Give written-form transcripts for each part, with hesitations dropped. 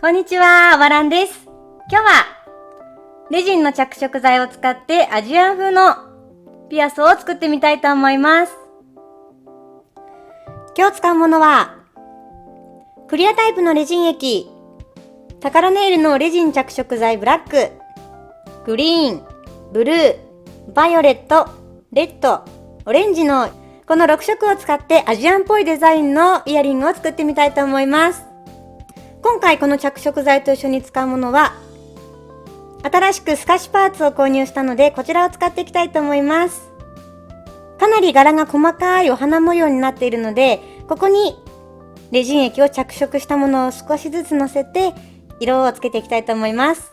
こんにちは、おばらんです。今日はレジンの着色剤を使ってアジアン風のピアスを作ってみたいと思います。今日使うものはクリアタイプのレジン液、TAKARAネイルのレジン着色剤ブラック、グリーン、ブルー、バイオレット、レッド、オレンジのこの6色を使ってアジアンっぽいデザインのイヤリングを作ってみたいと思います。今回この着色剤と一緒に使うものは新しく透かしパーツを購入したのでこちらを使っていきたいと思います。かなり柄が細かいお花模様になっているので、ここにレジン液を着色したものを少しずつのせて色をつけていきたいと思います。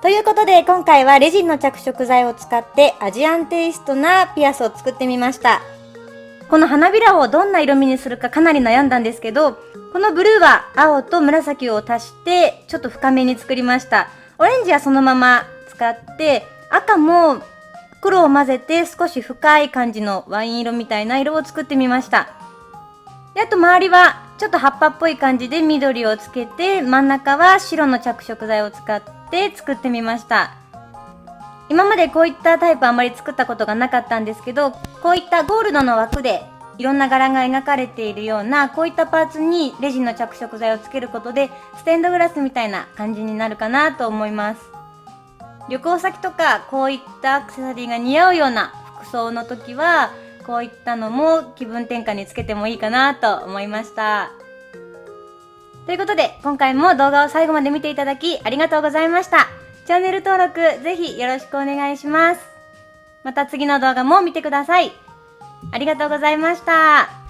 ということで今回はレジンの着色剤を使ってアジアンテイストなピアスを作ってみました。この花びらをどんな色味にするかかなり悩んだんですけど、このブルーは青と紫を足してちょっと深めに作りました。オレンジはそのまま使って赤も黒を混ぜて少し深い感じのワイン色みたいな色を作ってみました。で、あと周りはちょっと葉っぱっぽい感じで緑をつけて、真ん中は白の着色剤を使って作ってみました。今までこういったタイプあんまり作ったことがなかったんですけど、こういったゴールドの枠でいろんな柄が描かれているようなこういったパーツにレジンの着色剤をつけることでステンドグラスみたいな感じになるかなと思います。旅行先とかこういったアクセサリーが似合うような服装の時はこういったのも気分転換につけてもいいかなと思いました。ということで今回も動画を最後まで見ていただきありがとうございました。チャンネル登録ぜひよろしくお願いします。また次の動画も見てください。ありがとうございました。